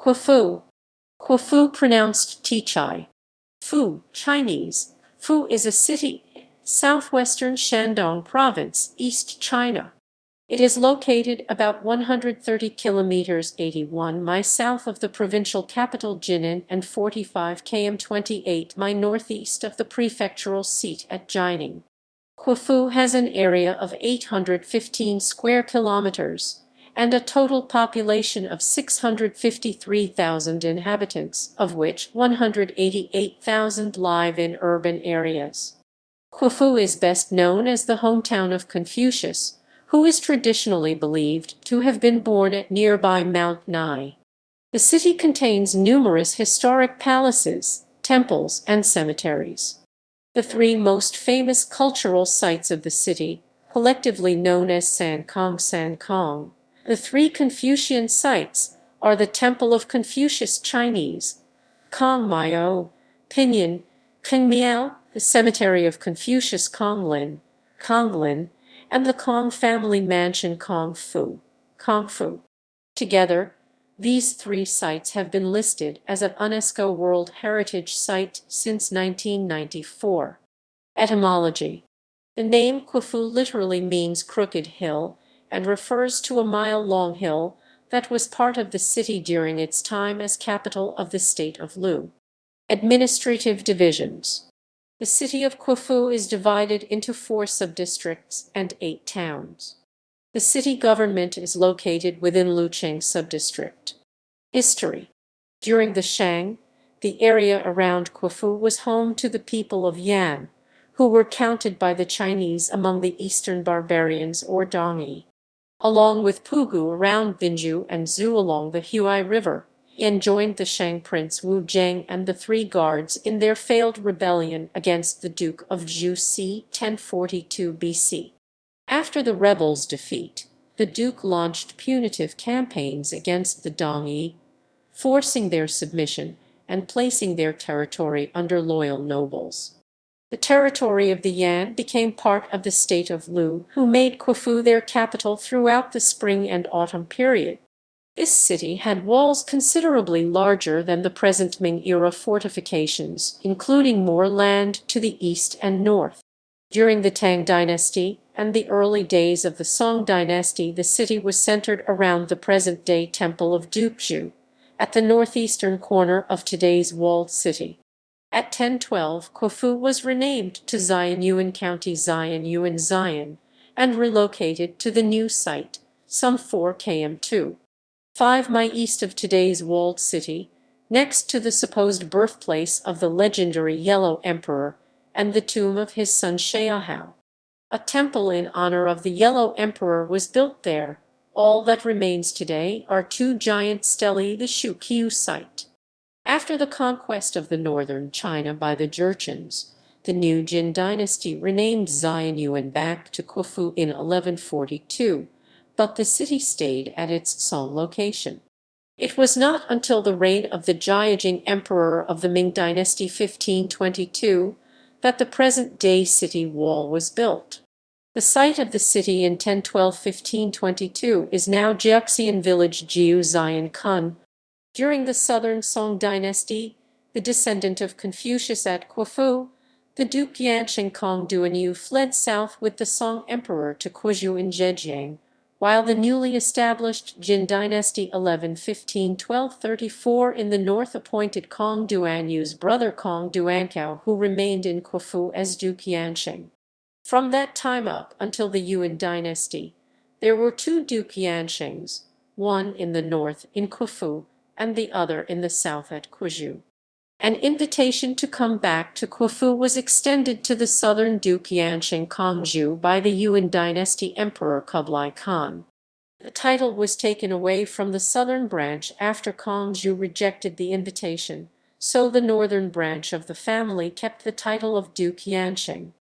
Qufu. Qufu pronounced tỳ.ഛ̆ý.fû, Chinese. Fu is a city in southwestern Shandong province, East China. It is located about 130 kilometers 81 mi south of the provincial capital Jinan and 45 km 28 mi northeast of the prefectural seat at Jining. Qufu has an area of 815 square kilometers and a total population of 653,000 inhabitants, of which 188,000 live in urban areas. Qufu is best known as the hometown of Confucius, who is traditionally believed to have been born at nearby Mount Nai. The city contains numerous historic palaces, temples, and cemeteries. The three most famous cultural sites of the city, collectively known as Sankong, the Three Confucian sites, are the Temple of Confucius Chinese, Kǒngmiào, pinyin, Kǒngmiào, the Cemetery of Confucius Kǒnglín, and the Kong family mansion Kǒngfǔ. Together, these three sites have been listed as an UNESCO World Heritage Site since 1994. Etymology. The name Qufu literally means crooked hill and refers to a mile-long hill that was part of the city during its time as capital of the state of Lu. Administrative divisions. The city of Qufu is divided into 4 subdistricts and 8 towns. The city government is located within Lucheng subdistrict. History. During the Shang, the area around Qufu was home to the people of Yan, who were counted by the Chinese among the Eastern barbarians or Dongyi. Along with Pugu around Binju and Zhu along the Huai River, Yan joined the Shang prince Wu Zheng and the Three Guards in their failed rebellion against the Duke of Zhu c. 1042 BC. After the rebels' defeat, the Duke launched punitive campaigns against the Dongyi, forcing their submission and placing their territory under loyal nobles. The territory of the Yan became part of the state of Lu, who made Qufu their capital throughout the spring and autumn period. This city had walls considerably larger than the present Ming-era fortifications, including more land to the east and north. During the Tang dynasty and the early days of the Song dynasty, the city was centered around the present-day Temple of Dukju, at the northeastern corner of today's walled city. At 1012, Qufu was renamed to Ziyanyuan County Ziyan, and relocated to the new site, some 4 km 5 mi east of today's walled city, next to the supposed birthplace of the legendary Yellow Emperor and the tomb of his son Xiahou. A temple in honor of the Yellow Emperor was built there. All that remains today are 2 giant stelae, the Shuqiu site. After the conquest of the northern China by the Jurchens, the new Jin dynasty renamed Ziyanyuan back to Qufu in 1142, but the city stayed at its Song location. It was not until the reign of the Jiajing Emperor of the Ming Dynasty 1522 that the present-day city wall was built. The site of the city in 1012–1522 is now Jiuxian village Jiu Ziyan Kun. During the southern Song dynasty, the descendant of Confucius at Qufu, the Duke Yansheng Kongduanyu fled south with the Song emperor to Quizhou in Zhejiang, while the newly established Jin dynasty 1115–1234 in the north appointed Kongduanyu's brother Kongduankao, who remained in Qufu as Duke Yansheng. From that time up until the Yuan dynasty, there were 2 Duke Yanshengs, one in the north in Qufu and the other in the south at Quizhou. An invitation to come back to Qufu was extended to the southern Duke Yansheng Kongzhu by the Yuan dynasty Emperor Kublai Khan. The title was taken away from the southern branch after Kongzhu rejected the invitation, so the northern branch of the family kept the title of Duke Yansheng.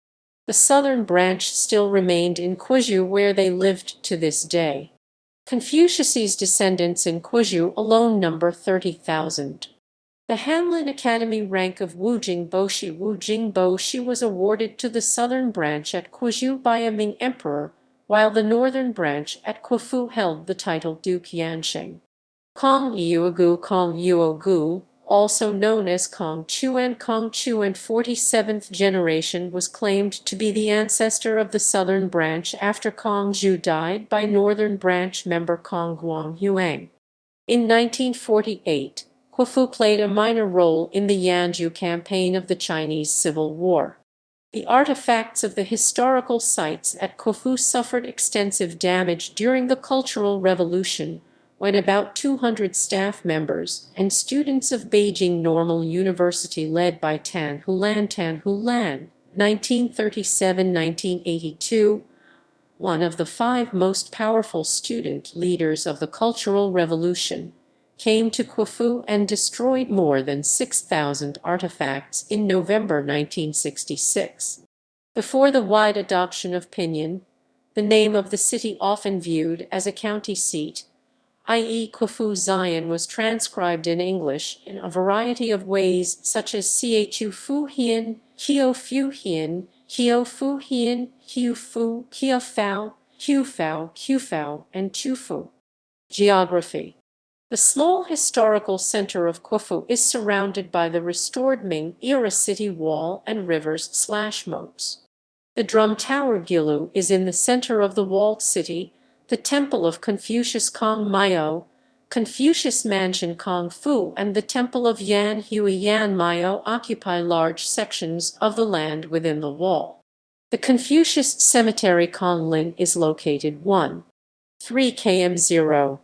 The southern branch still remained in Quizhou, where they lived to this day. Confucius's descendants in Quizhou alone number 30,000. The Hanlin Academy rank of Wujing Boshi was awarded to the southern branch at Quizhou by a Ming emperor, while the northern branch at Qufu held the title Duke Yansheng. Kǒngmiào, also known as Kǒngfǔ, 47th generation, was claimed to be the ancestor of the southern branch after Kǒngzhu died by northern branch member Kǒngguang. In 1948, Qufu played a minor role in the Yanzhou campaign of the Chinese Civil War. The artifacts of the historical sites at Qufu suffered extensive damage during the Cultural Revolution, when about 200 staff members and students of Beijing Normal University led by Tan Hulan 1937–1982, one of the 5 most powerful student leaders of the Cultural Revolution, came to Qufu and destroyed more than 6,000 artifacts in November 1966. Before the wide adoption of pinyin, the name of the city often viewed as a county seat, i.e. Qufu Zion, was transcribed in English in a variety of ways such as tŝʰý.fû, Kiofû, Kiofau, Qfau, and Qufu. Geography. The small historical center of Qufu is surrounded by the restored Ming-era city wall and rivers/moats. The drum tower Gilu is in the center of the walled city. The Temple of Confucius Kǒngmiào, Confucius Mansion Kǒngfǔ, and the Temple of Yan Miao occupy large sections of the land within the wall. The Confucius Cemetery Kǒnglín is located 1.3 km 0.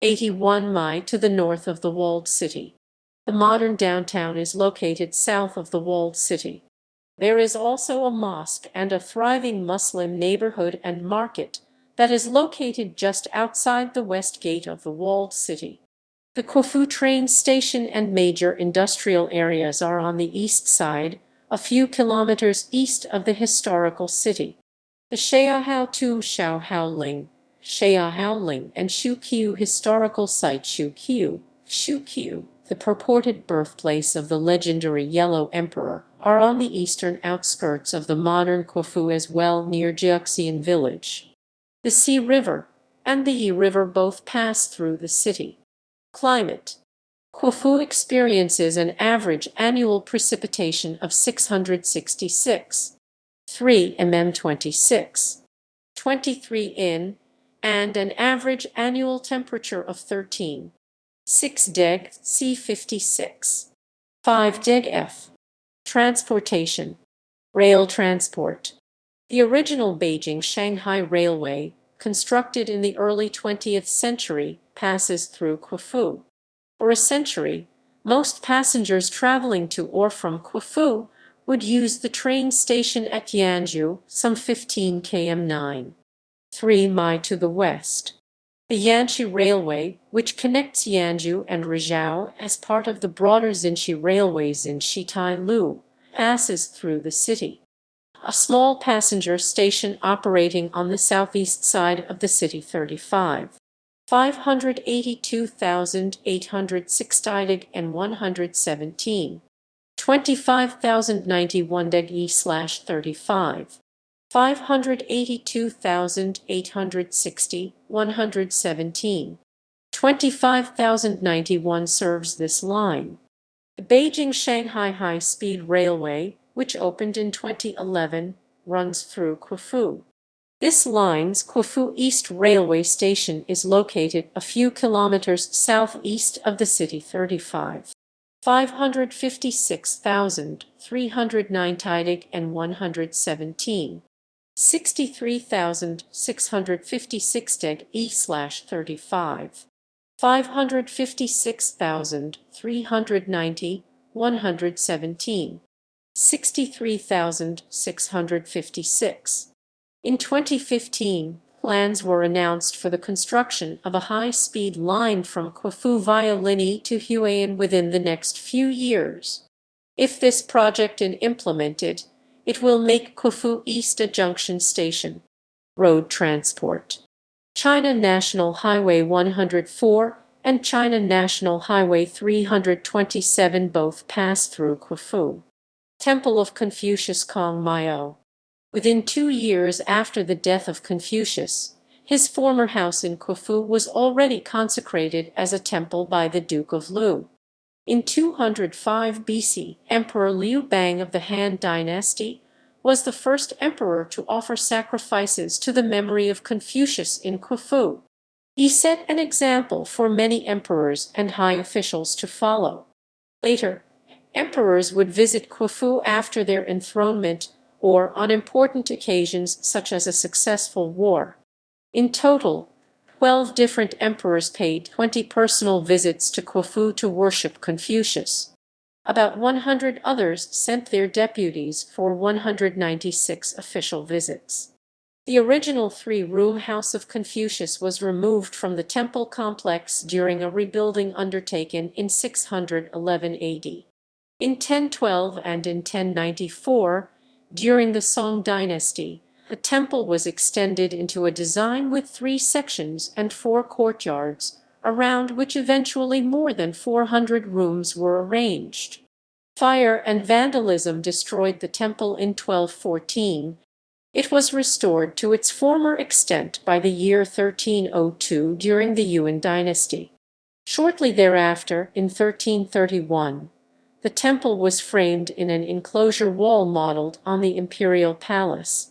Mi to the north of the walled city. The modern downtown is located south of the walled city. There is also a mosque and a thriving Muslim neighborhood and market that is located just outside the west gate of the walled city. The Qufu train station and major industrial areas are on the east side, a few kilometers east of the historical city. The Xiaohaoling, and Shuqiu historical site Shuqiu, the purported birthplace of the legendary Yellow Emperor, are on the eastern outskirts of the modern Qufu as well, near Jiuxian village. The Xi River and the Yi River both pass through the city. Climate. Qufu experiences an average annual precipitation of 666.3 mm 23 in, and an average annual temperature of 13.6 deg C 56.5 deg F. Transportation. Rail transport. The original Beijing-Shanghai Railway, constructed in the early 20th century, passes through Qufu. For a century, most passengers traveling to or from Qufu would use the train station at Yanzhou, some 15 km 9.3 mi to the west. The Yanqi Railway, which connects Yanzhou and Rizhao as part of the broader Xinxi Railway Xinxi-Tailu, passes through the city. A small passenger station operating on the southeast side of the city 582,806 and 117. 25,091 deg E/35. 582,860, 117. 25,091 serves this line. The Beijing-Shanghai High-Speed Railway, which opened in 2011, runs through Qufu. This line's Qufu East Railway Station is located a few kilometers southeast of the city 556,309 and 117. 63,656 deg E/35. 556,390, 117. 63,656. In 2015, plans were announced for the construction of a high-speed line from Qufu via Linyi to Huaiyin within the next few years. If this project is implemented, It will make Kǒngfǔ East a junction station. Road transport. China National Highway 104 and China National Highway 327 both pass through Kǒngfǔ. Temple of Confucius Kǒngmiao. Within 2 years after the death of Confucius, his former house in Kǒngfǔ was already consecrated as a temple by the Duke of Lu. In 205 BC, Emperor Liu Bang of the Han Dynasty was the first emperor to offer sacrifices to the memory of Confucius in Kǒngfǔ. He set an example for many emperors and high officials to follow. Later, emperors would visit Kǒngfǔ after their enthronement or on important occasions such as a successful war. In total, 12 different emperors paid 20 personal visits to Kǒngfǔ to worship Confucius. About 100 others sent their deputies for 196 official visits. The original three-room house of Confucius was removed from the temple complex during a rebuilding undertaken in 611 AD. In 1012 and in 1094, during the Song dynasty, the temple was extended into a design with 3 sections and 4 courtyards, around which eventually more than 400 rooms were arranged. Fire and vandalism destroyed the temple in 1214. It was restored to its former extent by the year 1302 during the Yuan dynasty. Shortly thereafter, in 1331, the temple was framed in an enclosure wall modeled on the imperial palace.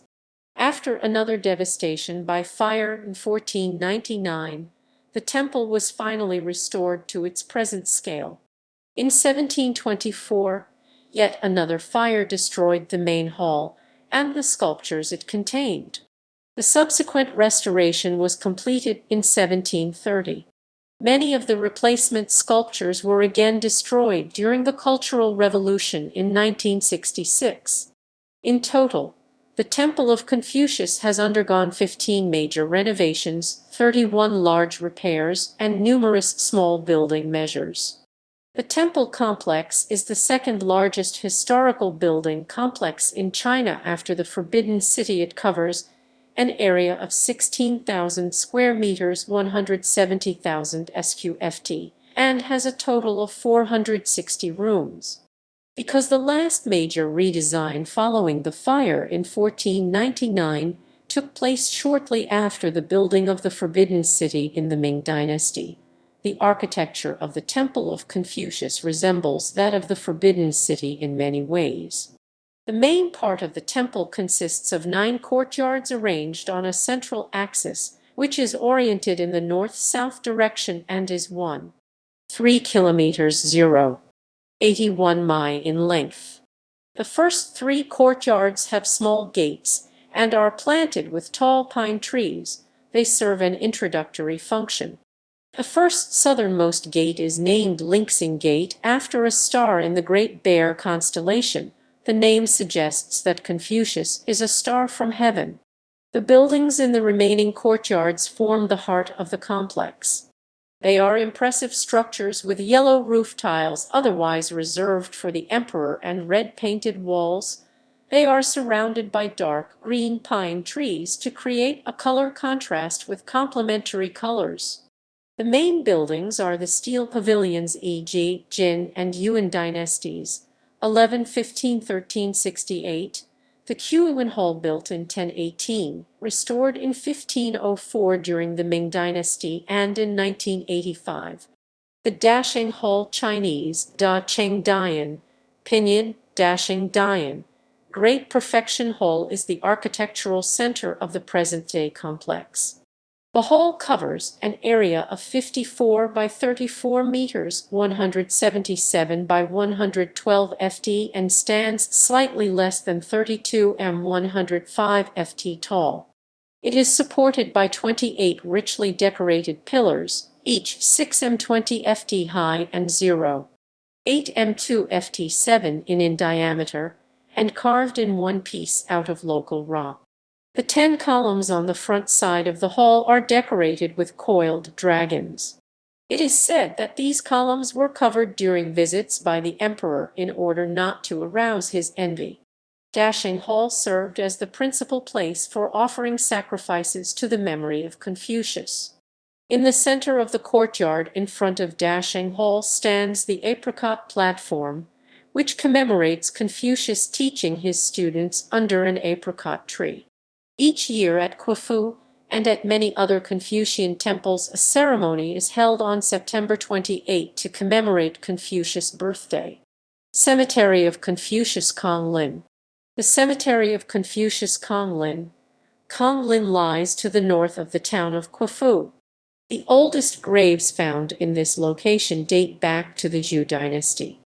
After another devastation by fire in 1499, the temple was finally restored to its present scale. In 1724, yet another fire destroyed the main hall and the sculptures it contained. The subsequent restoration was completed in 1730. Many of the replacement sculptures were again destroyed during the Cultural Revolution in 1966. In total, the Temple of Confucius has undergone 15 major renovations, 31 large repairs, and numerous small building measures. The temple complex is the second largest historical building complex in China after the Forbidden City. It covers an area of 16,000 square meters, 170,000 sqft, and has a total of 460 rooms. Because the last major redesign following the fire in 1499 took place shortly after the building of the Forbidden City in the Ming Dynasty, the architecture of the Temple of Confucius resembles that of the Forbidden City in many ways. The main part of the temple consists of 9 courtyards arranged on a central axis, which is oriented in the north-south direction and is 1.3 kilometers 0.81 mi in length. The first 3 courtyards have small gates and are planted with tall pine trees. They serve an introductory function. The first southernmost gate is named Lingxing Gate after a star in the Great Bear constellation. The name suggests that Confucius is a star from heaven. The buildings in the remaining courtyards form the heart of the complex. They are impressive structures with yellow roof tiles otherwise reserved for the emperor and red-painted walls. They are surrounded by dark green pine trees to create a color contrast with complementary colors. The main buildings are the steel pavilions, e.g., Jin and Yuan dynasties, 1115, 1368, the Qiuwen Hall built in 1018, restored in 1504 during the Ming Dynasty and in 1985. The Dashing Hall Chinese, Da Cheng Dian, Pinyin, Dashing Dian, Great Perfection Hall is the architectural center of the present-day complex. The hall covers an area of 54 by 34 meters, 177 by 112 ft, and stands slightly less than 32 m, 105 ft tall. It is supported by 28 richly decorated pillars, each 6 m 20 ft high and 0.8 m 2 ft 7 in diameter, and carved in one piece out of local rock. The 10 columns on the front side of the hall are decorated with coiled dragons. It is said that these columns were covered during visits by the emperor in order not to arouse his envy. Dashing Hall served as the principal place for offering sacrifices to the memory of Confucius. In the center of the courtyard in front of Dashing Hall stands the apricot platform, which commemorates Confucius teaching his students under an apricot tree. Each year at Qufu and at many other Confucian temples, a ceremony is held on September 28 to commemorate Confucius' birthday. Cemetery of Confucius, Kǒnglín. The Cemetery of Confucius, Kǒnglín lies to the north of the town of Qufu. The oldest graves found in this location date back to the Zhou dynasty.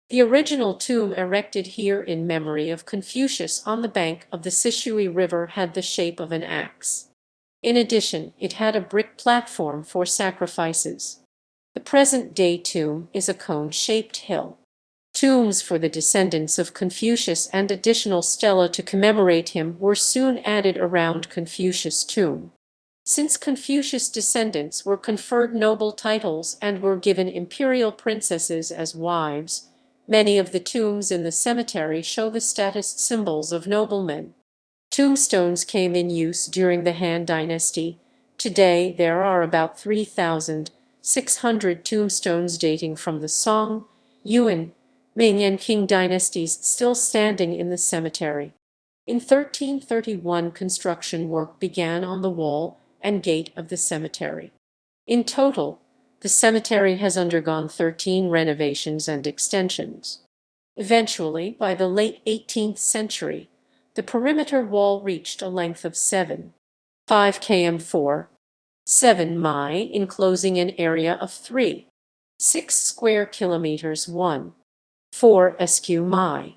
The original tomb erected here in memory of Confucius on the bank of the tŝµu River had the shape of an axe. In addition, it had a brick platform for sacrifices. The present-day tomb is a cone-shaped hill. Tombs for the descendants of Confucius and additional stelae to commemorate him were soon added around Confucius' tomb. Since Confucius' descendants were conferred noble titles and were given imperial princesses as wives, many of the tombs in the cemetery show the status symbols of noblemen. Tombstones came in use during the Han Dynasty. Today there are about 3,600 tombstones dating from the Song, Yuan, Ming and Qing dynasties still standing in the cemetery. In 1331 construction work began on the wall and gate of the cemetery. In total, the cemetery has undergone 13 renovations and extensions. Eventually, by the late 18th century, the perimeter wall reached a length of 7.5 km 4.7 mi, enclosing an area of 3.6 square kilometers 1.4 sq mi.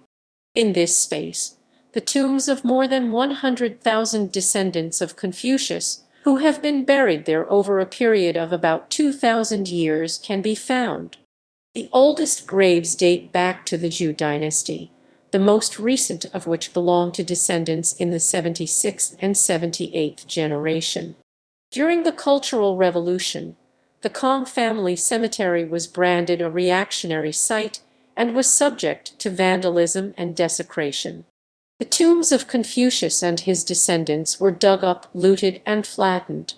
In this space, the tombs of more than 100,000 descendants of Confucius, who have been buried there over a period of about 2,000 years, can be found. The oldest graves date back to the Zhou dynasty, the most recent of which belong to descendants in the 76th and 78th generation. During the Cultural Revolution, the Kong family cemetery was branded a reactionary site and was subject to vandalism and desecration. The tombs of Confucius and his descendants were dug up, looted, and flattened.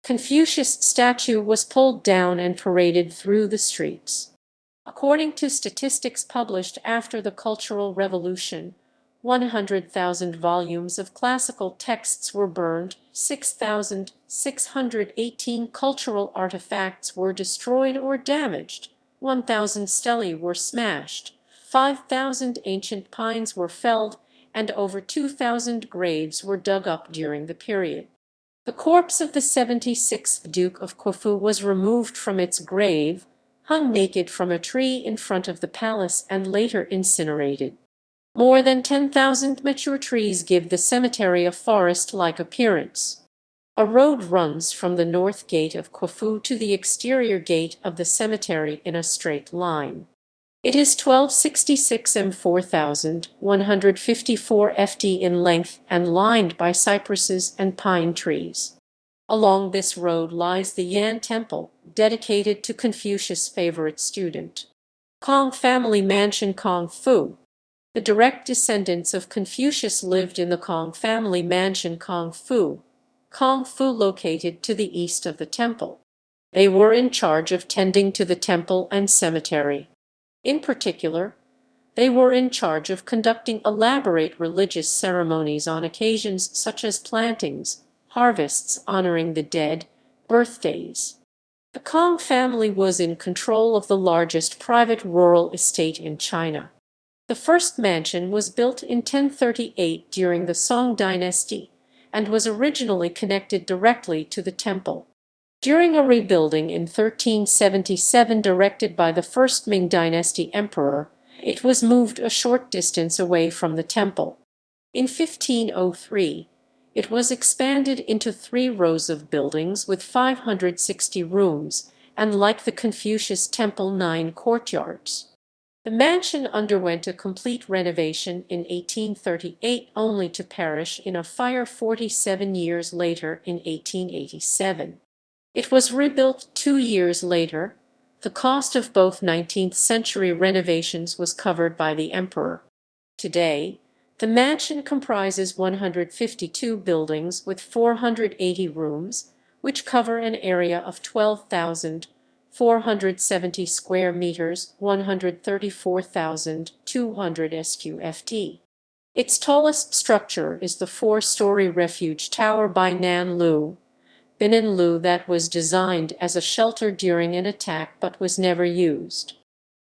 Confucius' statue was pulled down and paraded through the streets. According to statistics published after the Cultural Revolution, 100,000 volumes of classical texts were burned, 6,618 cultural artifacts were destroyed or damaged, 1,000 stelae were smashed, 5,000 ancient pines were felled, and over 2,000 graves were dug up during the period. The corpse of the 76th Duke of Qufu was removed from its grave, hung naked from a tree in front of the palace, and later incinerated. More than 10,000 mature trees give the cemetery a forest-like appearance. A road runs from the north gate of Qufu to the exterior gate of the cemetery in a straight line. It is 1266 m 4,154 ft in length and lined by cypresses and pine trees. Along this road lies the Yan Temple, dedicated to Confucius' favorite student. Kong family mansion Kǒngfǔ. The direct descendants of Confucius lived in the Kong family mansion Kǒngfǔ located to the east of the temple. They were in charge of tending to the temple and cemetery. In particular, they were in charge of conducting elaborate religious ceremonies on occasions such as plantings, harvests honoring the dead, birthdays. The Kong family was in control of the largest private rural estate in China. The first mansion was built in 1038 during the Song dynasty and was originally connected directly to the temple. During a rebuilding in 1377 directed by the first Ming dynasty emperor, it was moved a short distance away from the temple. In 1503, it was expanded into 3 rows of buildings with 560 rooms, and like the Confucius Temple, 9 courtyards. The mansion underwent a complete renovation in 1838 only to perish in a fire 47 years later in 1887. It was rebuilt 2 years later. The cost of both 19th-century renovations was covered by the emperor. Today, The mansion comprises 152 buildings with 480 rooms, which cover an area of 12,470 square meters, 134,200 sqft. Its tallest structure is the four-story refuge tower by Nan Lu, Binan Lu, that was designed as a shelter during an attack but was never used.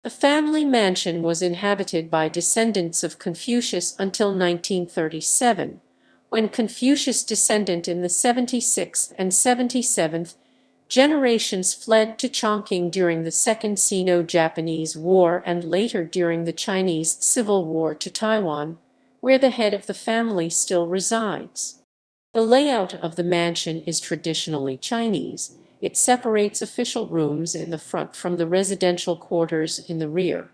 The family mansion was inhabited by descendants of Confucius until 1937, when Confucius' descendant in the 76th and 77th generations fled to Chongqing during the Second Sino-Japanese War and later during the Chinese Civil War to Taiwan, where the head of the family still resides. The layout of the mansion is traditionally Chinese. It separates official rooms in the front from the residential quarters in the rear.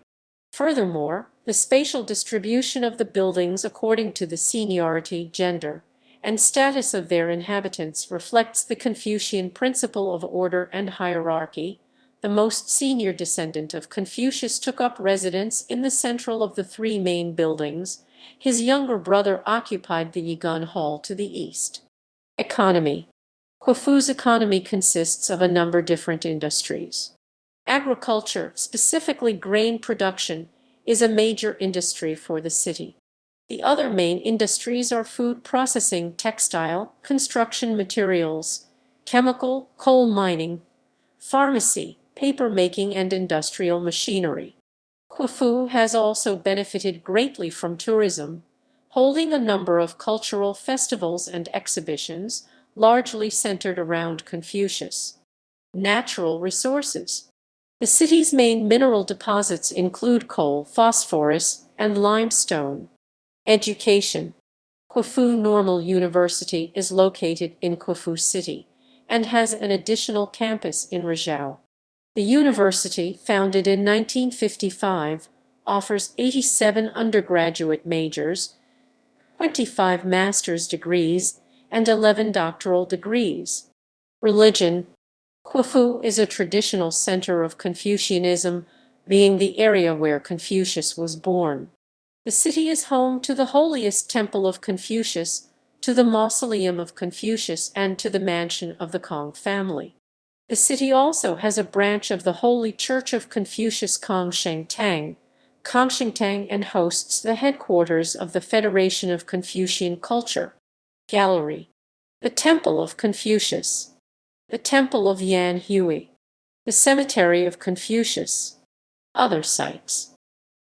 Furthermore, the spatial distribution of the buildings according to the seniority, gender, and status of their inhabitants reflects the Confucian principle of order and hierarchy. The most senior descendant of Confucius took up residence in the central of the three main buildings. His younger brother occupied the Yigan Hall to the east. Economy. Qufu's economy consists of a number of different industries. Agriculture, specifically grain production, is a major industry for the city. The other main industries are food processing, textile, construction materials, chemical, coal mining, pharmacy, paper making, and industrial machinery. Kǒngfǔ has also benefited greatly from tourism, holding a number of cultural festivals and exhibitions, largely centered around Confucius. Natural resources. The city's main mineral deposits include coal, phosphorus, and limestone. Education. Qufu Normal University is located in Qufu City and has an additional campus in Rizhao. The university, founded in 1955, offers 87 undergraduate majors, 25 master's degrees, and 11 doctoral degrees. Religion. Qufu is a traditional center of Confucianism, being the area where Confucius was born. The city is home to the holiest Temple of Confucius, to the Mausoleum of Confucius, and to the mansion of the Kong family. The city also has a branch of the Holy Church of Confucius Kongshengtang, and hosts the headquarters of the Federation of Confucian Culture. Gallery. The Temple of Confucius. The Temple of Yan Hui. The Cemetery of Confucius. Other sites.